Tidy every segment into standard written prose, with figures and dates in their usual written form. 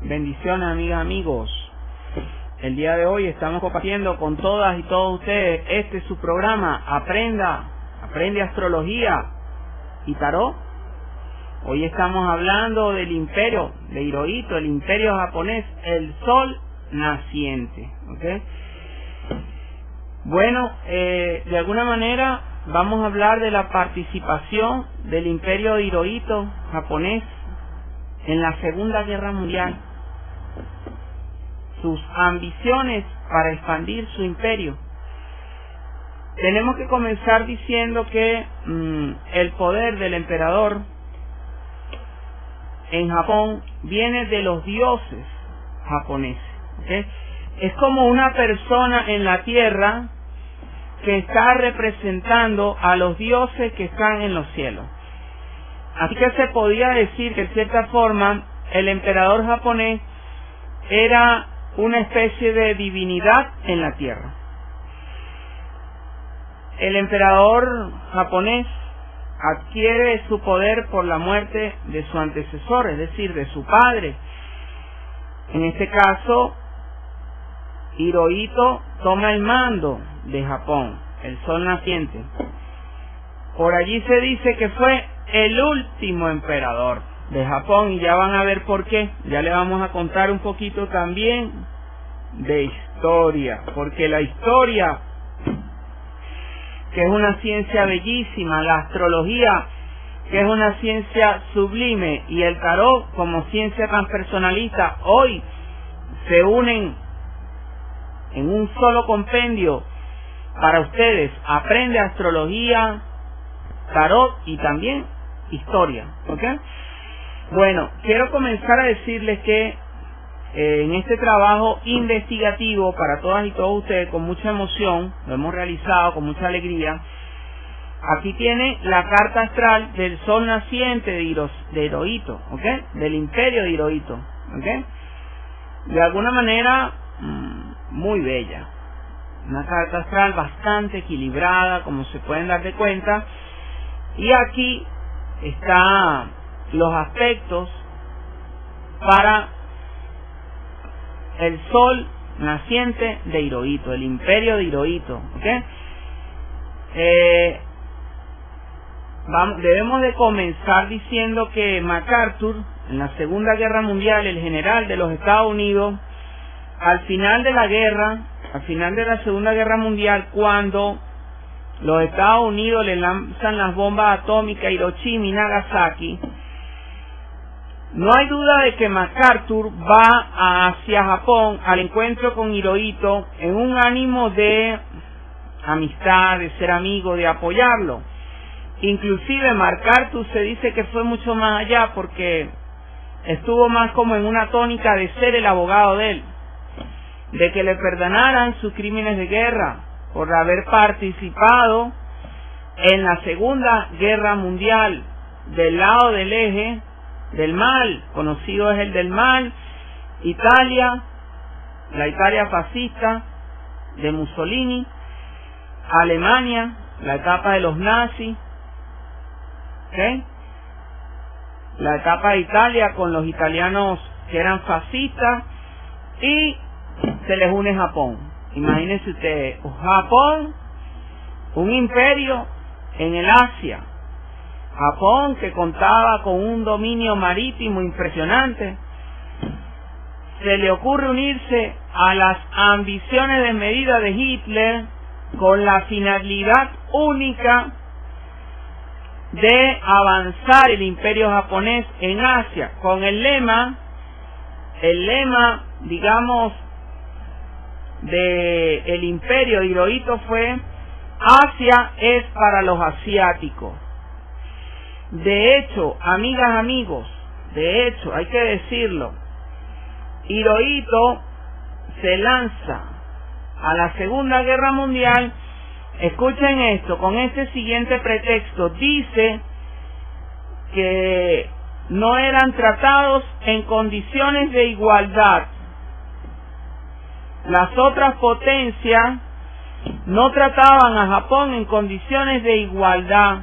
Bendiciones, amigas, amigos. El día de hoy estamos compartiendo con todas y todos ustedes este es su programa, Aprende Astrología y Tarot. Hoy estamos hablando del imperio de Hirohito, el imperio japonés, el sol naciente. ¿Okay? Bueno, de alguna manera vamos a hablar de la participación del imperio de Hirohito japonés en la Segunda Guerra Mundial, sus ambiciones para expandir su imperio. Tenemos que comenzar diciendo que el poder del emperador en Japón viene de los dioses japoneses. ¿Okay? Es como una persona en la tierra que está representando a los dioses que están en los cielos. Así que se podía decir que de cierta forma el emperador japonés era una especie de divinidad en la tierra. El emperador japonés adquiere su poder por la muerte de su antecesor, es decir, de su padre. En este caso, Hirohito toma el mando de Japón, el sol naciente. Por allí se dice que fue el último emperador de Japón y ya van a ver por qué. Ya le vamos a contar un poquito también de historia, porque la historia, que es una ciencia bellísima, la astrología, que es una ciencia sublime, y el tarot como ciencia tan personalista, hoy se unen en un solo compendio para ustedes. Aprende astrología, tarot y también historia. ¿Okay? Bueno, quiero comenzar a decirles que en este trabajo investigativo para todas y todos ustedes, con mucha emoción, lo hemos realizado con mucha alegría. Aquí tiene la carta astral del sol naciente de Hirohito, ¿okay? Del imperio de Hirohito, ¿okay? De alguna manera muy bella, una carta astral bastante equilibrada, como se pueden dar de cuenta, y aquí están los aspectos para el sol naciente de Hirohito, el imperio de Hirohito. ¿Okay? Debemos de comenzar diciendo que MacArthur, en la Segunda Guerra Mundial, el general de los Estados Unidos, al final de la guerra, al final de la Segunda Guerra Mundial, cuando los Estados Unidos le lanzan las bombas atómicas a Hiroshima y Nagasaki, no hay duda de que MacArthur va hacia Japón al encuentro con Hirohito en un ánimo de amistad, de ser amigo, de apoyarlo. Inclusive MacArthur se dice que fue mucho más allá, porque estuvo más como en una tónica de ser el abogado de él, de que le perdonaran sus crímenes de guerra por haber participado en la Segunda Guerra Mundial del lado del eje del mal, conocido es el del mal, Italia, la Italia fascista de Mussolini, Alemania, la etapa de los nazis, ¿okay? La etapa de Italia con los italianos que eran fascistas, y se les une Japón. Imagínense ustedes, Japón, un imperio en el Asia, Japón que contaba con un dominio marítimo impresionante, se le ocurre unirse a las ambiciones desmedidas de Hitler con la finalidad única de avanzar el imperio japonés en Asia, con el lema, digamos, del imperio de Hirohito fue: Asia es para los asiáticos. De hecho, amigas, amigos, de hecho, hay que decirlo, Hirohito se lanza a la Segunda Guerra Mundial, escuchen esto, con este siguiente pretexto: dice que no eran tratados en condiciones de igualdad. Las otras potencias no trataban a Japón en condiciones de igualdad,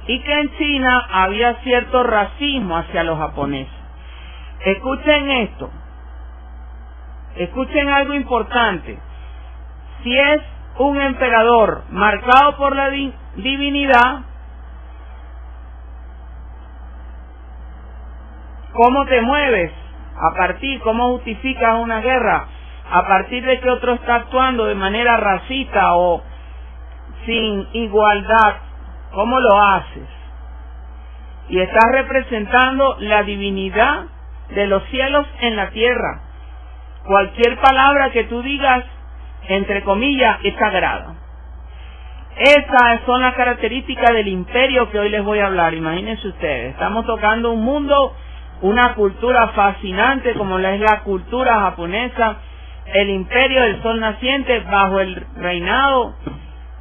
y que en China había cierto racismo hacia los japoneses. Escuchen esto. Escuchen algo importante. Si es un emperador marcado por la divinidad, ¿cómo te mueves? ¿Cómo justificas una guerra? ¿A partir de que otro está actuando de manera racista o sin igualdad? ¿Cómo lo haces? Y estás representando la divinidad de los cielos en la tierra. Cualquier palabra que tú digas, entre comillas, es sagrada. Esas son las características del imperio que hoy les voy a hablar. Imagínense ustedes, estamos tocando un mundo, una cultura fascinante como es la cultura japonesa, el imperio del sol naciente bajo el reinado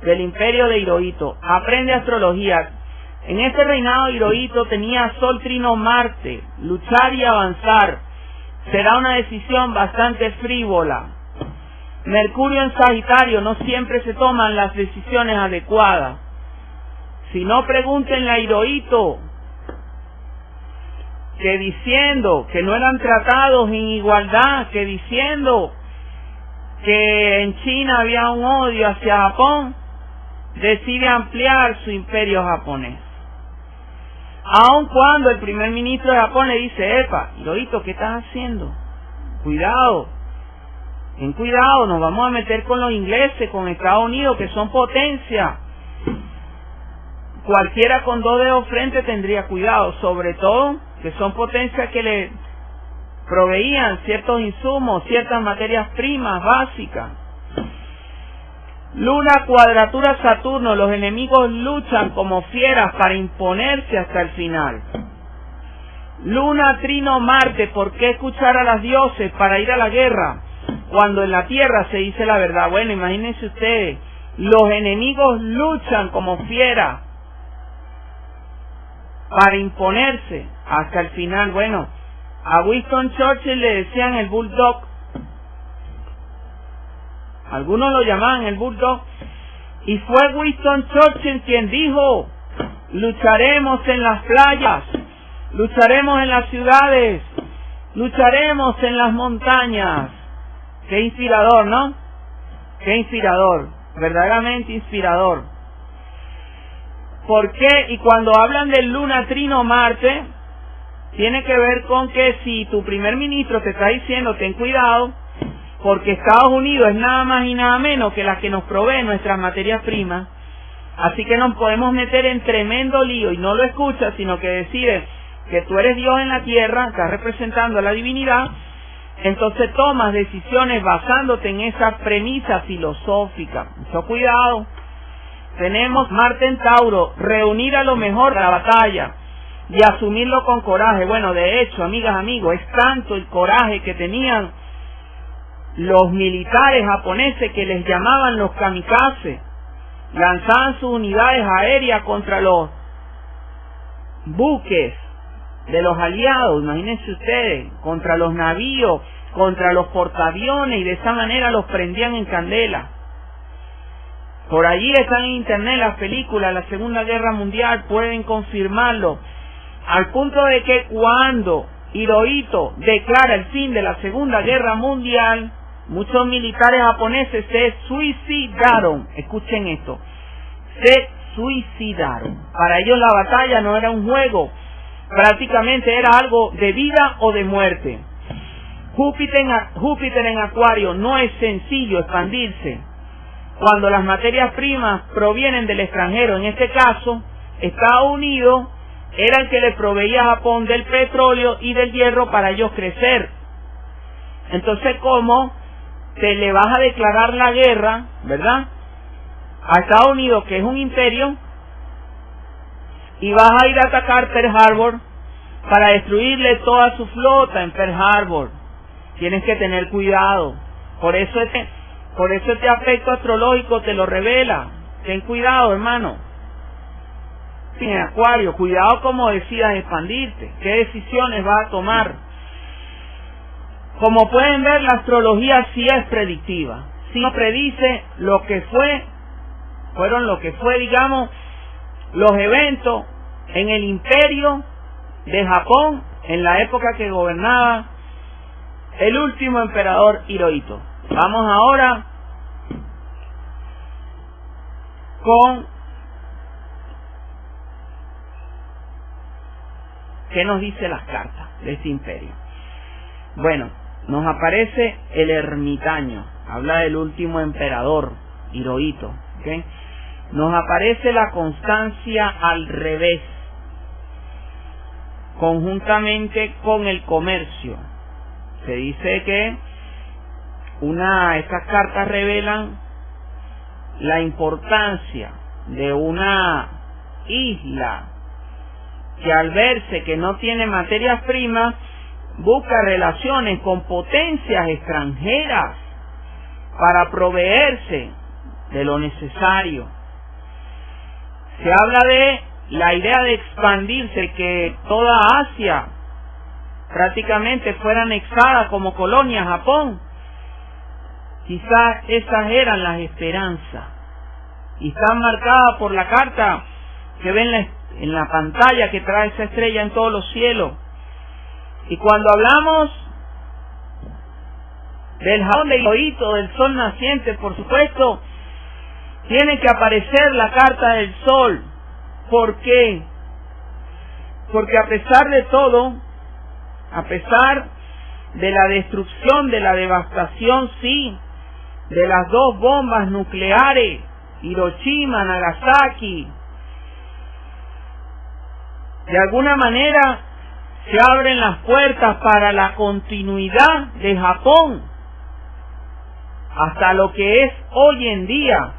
del imperio de Hirohito. Aprende astrología. En este reinado Hirohito tenía Sol trino Marte, luchar y avanzar. Será una decisión bastante frívola. Mercurio en Sagitario, no siempre se toman las decisiones adecuadas. Si no, pregúntenle a Hirohito, que diciendo que no eran tratados en igualdad, que diciendo que en China había un odio hacia Japón, decide ampliar su imperio japonés. Aun cuando el primer ministro de Japón le dice: epa, Hirohito, ¿qué estás haciendo? Cuidado, ten cuidado, nos vamos a meter con los ingleses, con Estados Unidos, que son potencia. Cualquiera con dos dedos frente tendría cuidado, sobre todo que son potencias que le proveían ciertos insumos, ciertas materias primas básicas. Luna, cuadratura Saturno, los enemigos luchan como fieras para imponerse hasta el final. Luna, trino Marte, ¿por qué escuchar a las dioses para ir a la guerra cuando en la tierra se dice la verdad? Bueno, imagínense ustedes, los enemigos luchan como fieras para imponerse hasta el final. Bueno, a Winston Churchill le decían el Bulldog. Algunos lo llamaban el Bulldog. Y fue Winston Churchill quien dijo: lucharemos en las playas, lucharemos en las ciudades, lucharemos en las montañas. Qué inspirador, ¿no? Qué inspirador, verdaderamente inspirador. ¿Por qué? Y cuando hablan del Luna trino Marte, tiene que ver con que si tu primer ministro te está diciendo ten cuidado, porque Estados Unidos es nada más y nada menos que la que nos provee nuestras materias primas, así que nos podemos meter en tremendo lío, y no lo escuchas, sino que decides que tú eres Dios en la tierra, estás representando a la divinidad, entonces tomas decisiones basándote en esa premisa filosófica. Mucho cuidado. Tenemos Marte en Tauro, reunir a lo mejor de la batalla y asumirlo con coraje. Bueno, de hecho, amigas, amigos, es tanto el coraje que tenían los militares japoneses que les llamaban los kamikaze. Lanzaban sus unidades aéreas contra los buques de los aliados, imagínense ustedes, contra los navíos, contra los portaaviones, y de esa manera los prendían en candela. Por allí están en internet las películas de la Segunda Guerra Mundial, pueden confirmarlo, al punto de que cuando Hirohito declara el fin de la Segunda Guerra Mundial, muchos militares japoneses se suicidaron. Escuchen esto, se suicidaron. Para ellos la batalla no era un juego, prácticamente era algo de vida o de muerte. Júpiter en Acuario, no es sencillo expandirse cuando las materias primas provienen del extranjero. En este caso, Estados Unidos era el que le proveía a Japón del petróleo y del hierro para ellos crecer. Entonces, ¿cómo te le vas a declarar la guerra, verdad, a Estados Unidos, que es un imperio, y vas a ir a atacar Pearl Harbor para destruirle toda su flota en Pearl Harbor? Tienes que tener cuidado. Por eso este aspecto astrológico te lo revela. Ten cuidado, hermano. En Acuario, cuidado como decidas expandirte, qué decisiones vas a tomar. Como pueden ver, la astrología sí es predictiva, sí predice lo que fue, digamos, los eventos en el imperio de Japón en la época que gobernaba el último emperador Hirohito. Vamos ahora con qué nos dice las cartas de este imperio. Bueno, nos aparece el ermitaño, habla del último emperador Hirohito, ¿okay? Nos aparece la constancia al revés, conjuntamente con el comercio. Se dice que estas cartas revelan la importancia de una isla que al verse que no tiene materias primas, busca relaciones con potencias extranjeras para proveerse de lo necesario. Se habla de la idea de expandirse, que toda Asia prácticamente fuera anexada como colonia a Japón. Quizás esas eran las esperanzas, y están marcadas por la carta que ven en la pantalla que trae esa estrella en todos los cielos. Y cuando hablamos del Japón de Hirohito, del sol naciente, por supuesto, tiene que aparecer la carta del sol. ¿Por qué? Porque a pesar de todo, a pesar de la destrucción, de la devastación, sí, de las 2 bombas nucleares, Hiroshima, Nagasaki, de alguna manera se abren las puertas para la continuidad de Japón hasta lo que es hoy en día,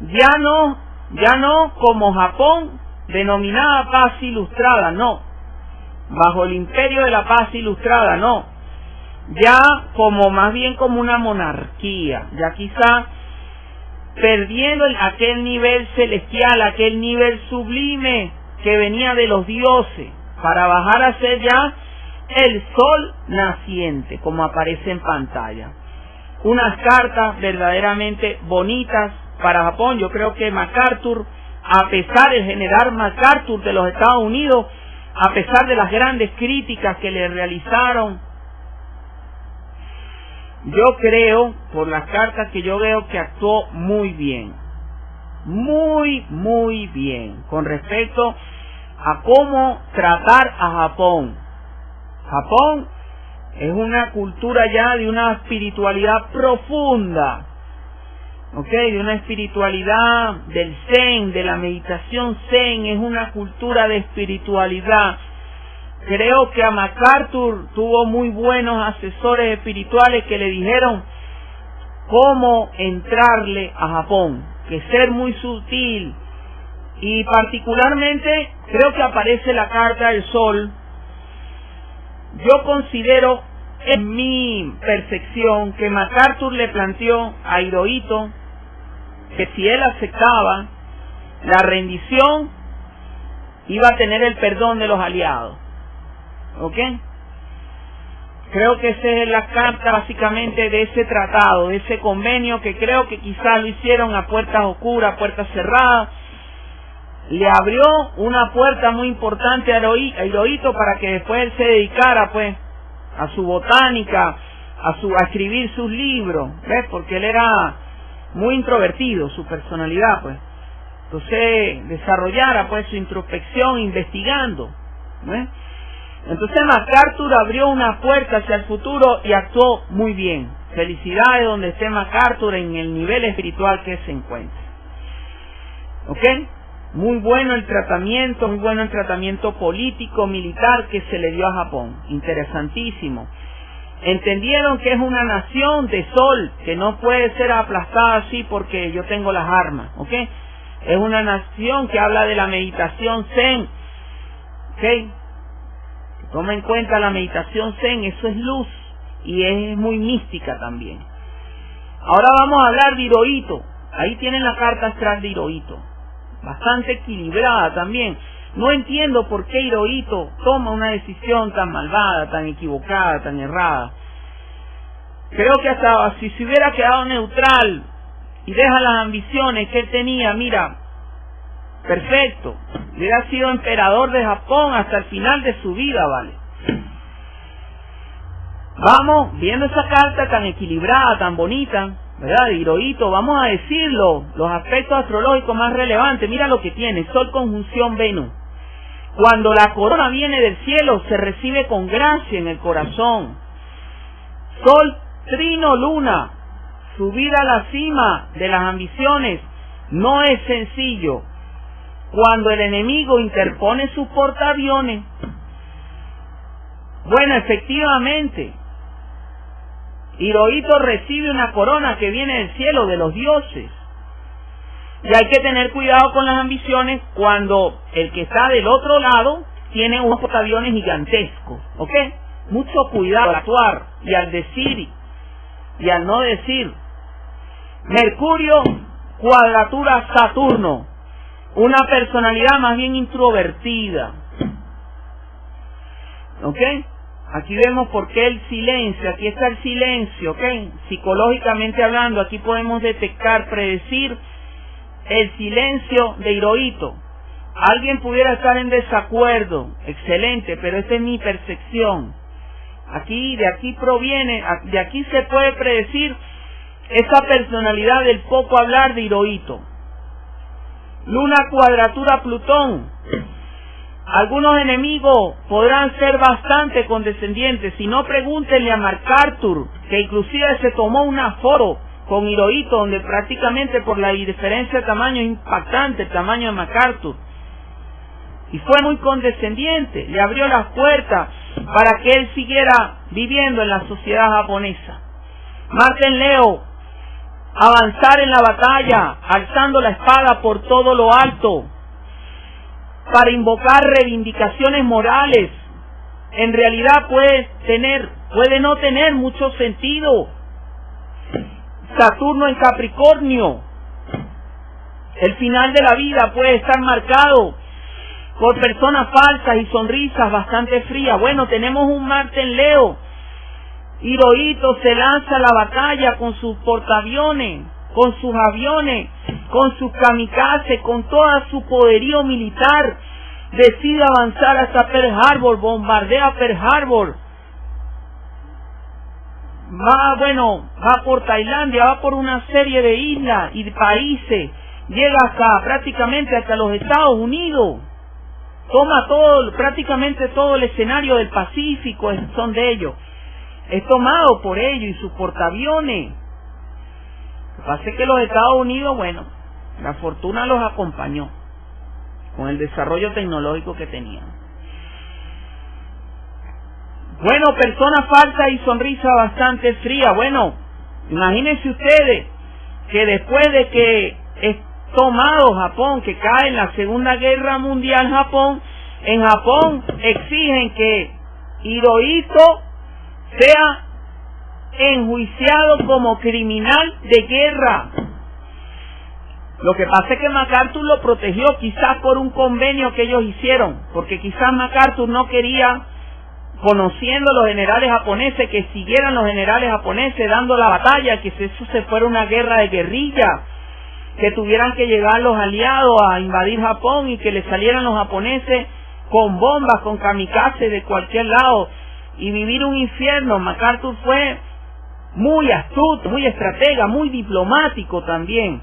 ya no como Japón denominada paz ilustrada, no, bajo el imperio de la paz ilustrada, no, ya como más bien como una monarquía, ya quizá perdiendo aquel nivel celestial, aquel nivel sublime que venía de los dioses, para bajar a ser ya el sol naciente, como aparece en pantalla. Unas cartas verdaderamente bonitas para Japón. Yo creo que MacArthur, el general MacArthur de los Estados Unidos, a pesar de las grandes críticas que le realizaron, yo creo, por las cartas que yo veo, que actuó muy bien, muy bien, con respecto a cómo tratar a Japón. Japón es una cultura ya de una espiritualidad profunda, de una espiritualidad del Zen, de la meditación Zen, es una cultura de espiritualidad. Creo que a MacArthur tuvo muy buenos asesores espirituales que le dijeron cómo entrarle a Japón, que ser muy sutil. Y particularmente creo que aparece la carta del sol. Yo considero, en mi percepción, que MacArthur le planteó a Hirohito que si él aceptaba la rendición, iba a tener el perdón de los aliados. Creo que esa es la carta básicamente de ese tratado, de ese convenio, que creo que quizás lo hicieron a puertas oscuras, a puertas cerradas. Le abrió una puerta muy importante a Hirohito para que después él se dedicara pues a su botánica, a escribir sus libros, ¿ves? Porque él era muy introvertido, su personalidad, pues. Entonces desarrollara pues su introspección investigando, ¿ves? Entonces MacArthur abrió una puerta hacia el futuro y actuó muy bien. Felicidades donde esté MacArthur en el nivel espiritual que se encuentra. Muy bueno el tratamiento político, militar que se le dio a Japón. Interesantísimo. Entendieron que es una nación de sol, que no puede ser aplastada así porque yo tengo las armas. Es una nación que habla de la meditación Zen. Toma en cuenta la meditación Zen, eso es luz y es muy mística también. Ahora vamos a hablar de Hirohito. Ahí tienen la carta astral de Hirohito, bastante equilibrada también. No entiendo por qué Hirohito toma una decisión tan malvada, tan equivocada, tan errada. Creo que hasta si se hubiera quedado neutral y deja las ambiciones que él tenía, mira, perfecto, hubiera sido emperador de Japón hasta el final de su vida, ¿vale? Vamos, viendo esa carta tan equilibrada, tan bonita, ¿verdad? De Hirohito, vamos a decirlo, los aspectos astrológicos más relevantes. Mira lo que tiene: Sol conjunción Venus. Cuando la corona viene del cielo, se recibe con gracia en el corazón. Sol trino Luna. Subir a la cima de las ambiciones no es sencillo cuando el enemigo interpone sus portaaviones. Bueno, efectivamente, Hirohito recibe una corona que viene del cielo, de los dioses. Y hay que tener cuidado con las ambiciones cuando el que está del otro lado tiene unos portaaviones gigantescos, ¿ok? Mucho cuidado al actuar y al decir y al no decir. Mercurio, cuadratura Saturno, una personalidad más bien introvertida, ¿ok? Aquí vemos por qué el silencio, aquí está el silencio, ¿ok? Psicológicamente hablando, aquí podemos detectar, predecir el silencio de Hirohito. Alguien pudiera estar en desacuerdo, excelente, pero esa es mi percepción. De aquí se puede predecir esa personalidad del poco hablar de Hirohito. Luna cuadratura Plutón. Algunos enemigos podrán ser bastante condescendientes. Si no, pregúntenle a MacArthur, que inclusive se tomó una foto con Hirohito, donde prácticamente por la diferencia de tamaño es impactante el tamaño de MacArthur. Y fue muy condescendiente, le abrió las puertas para que él siguiera viviendo en la sociedad japonesa. Marte en Leo, avanzar en la batalla, alzando la espada por todo lo alto, para invocar reivindicaciones morales. En realidad puede no tener mucho sentido. Saturno en Capricornio, el final de la vida puede estar marcado por personas falsas y sonrisas bastante frías. Bueno, tenemos un Marte en Leo. Hirohito se lanza a la batalla con sus portaaviones, con sus aviones, con sus kamikazes, con todo su poderío militar. Decide avanzar hasta Pearl Harbor, bombardea Pearl Harbor. Va por Tailandia, va por una serie de islas y de países, llega prácticamente hasta los Estados Unidos. Toma prácticamente todo el escenario del Pacífico, son de ellos. Es tomado por ellos y sus portaaviones. Lo que pasa es que los Estados Unidos, la fortuna los acompañó con el desarrollo tecnológico que tenían. Persona falsa y sonrisa bastante fría. Imagínense ustedes que después de que es tomado Japón, que cae en la Segunda Guerra Mundial en Japón exigen que Hirohito sea enjuiciado como criminal de guerra. Lo que pasa es que MacArthur lo protegió, quizás por un convenio que ellos hicieron, porque quizás MacArthur no quería, conociendo a los generales japoneses, que siguieran los generales japoneses dando la batalla, que eso se fuera una guerra de guerrilla, que tuvieran que llegar los aliados a invadir Japón y que le salieran los japoneses con bombas, con kamikazes de cualquier lado y vivir un infierno. MacArthur fue muy astuto, muy estratega, muy diplomático también.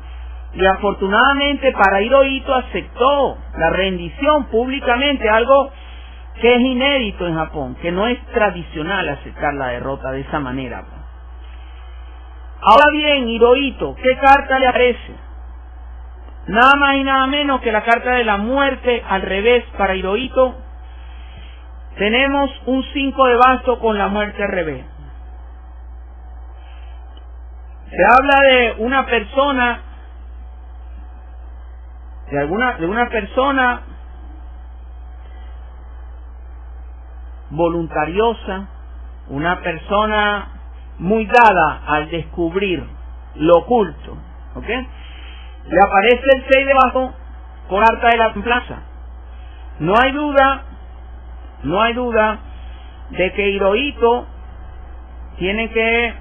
Y afortunadamente para Hirohito aceptó la rendición públicamente, algo que es inédito en Japón, que no es tradicional aceptar la derrota de esa manera. Ahora bien, Hirohito, ¿qué carta le aparece? Nada más y nada menos que la carta de la muerte al revés para Hirohito. Tenemos un 5 de bastos con la muerte al revés. Se habla de una persona, de una persona voluntariosa, una persona muy dada al descubrir lo oculto, ¿ok? Le aparece el 6 de bastos con carta de la plaza. No hay duda de que Hirohito tiene que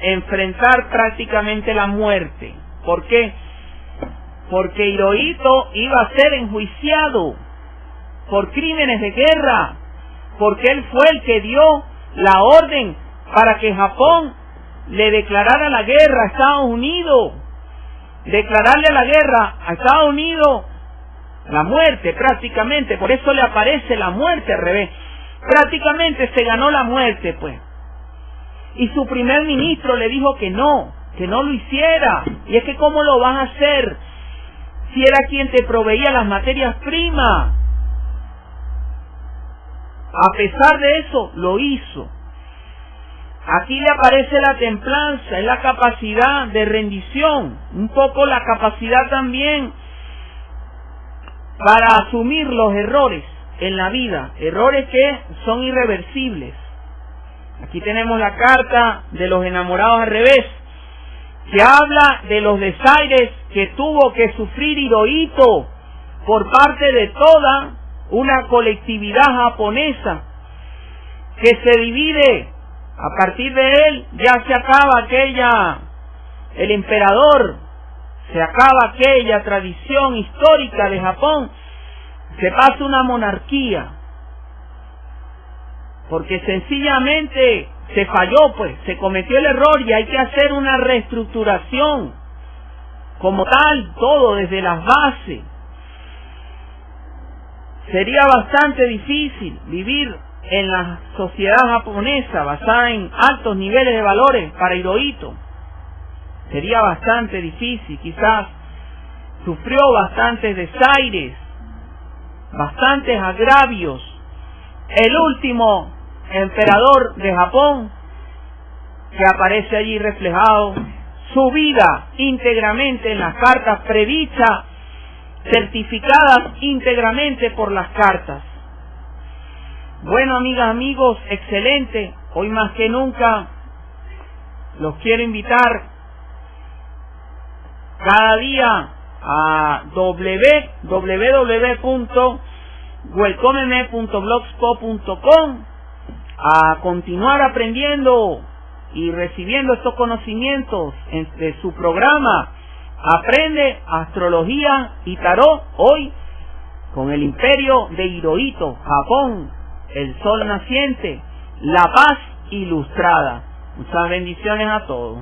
enfrentar prácticamente la muerte. ¿Por qué? Porque Hirohito iba a ser enjuiciado por crímenes de guerra, porque él fue el que dio la orden para que Japón le declarara la guerra a Estados Unidos. Declararle la guerra a Estados Unidos, la muerte prácticamente, por eso le aparece la muerte al revés. Prácticamente se ganó la muerte, pues. Y su primer ministro le dijo que no lo hiciera. Y es que ¿cómo lo vas a hacer si era quien te proveía las materias primas? A pesar de eso, lo hizo. Aquí le aparece la templanza, es la capacidad de rendición, un poco la capacidad también para asumir los errores en la vida, errores que son irreversibles. Aquí tenemos la carta de los enamorados al revés, que habla de los desaires que tuvo que sufrir Hirohito por parte de toda una colectividad japonesa que se divide. A partir de él ya se acaba el emperador, se acaba aquella tradición histórica de Japón, se pasa una monarquía, porque sencillamente se falló, pues, se cometió el error y hay que hacer una reestructuración, como tal, todo desde las bases. Sería bastante difícil vivir en la sociedad japonesa basada en altos niveles de valores para Hirohito. Sería bastante difícil, quizás sufrió bastantes desaires, bastantes agravios. El último emperador de Japón, que aparece allí reflejado, su vida íntegramente en las cartas predichas, certificadas íntegramente por las cartas. Bueno, amigas, amigos, excelente. Hoy más que nunca los quiero invitar cada día a www.welcomeme.blogspot.com a continuar aprendiendo y recibiendo estos conocimientos de su programa Aprende Astrología y Tarot, hoy con el imperio de Hirohito, Japón, el sol naciente, la paz ilustrada. Muchas bendiciones a todos.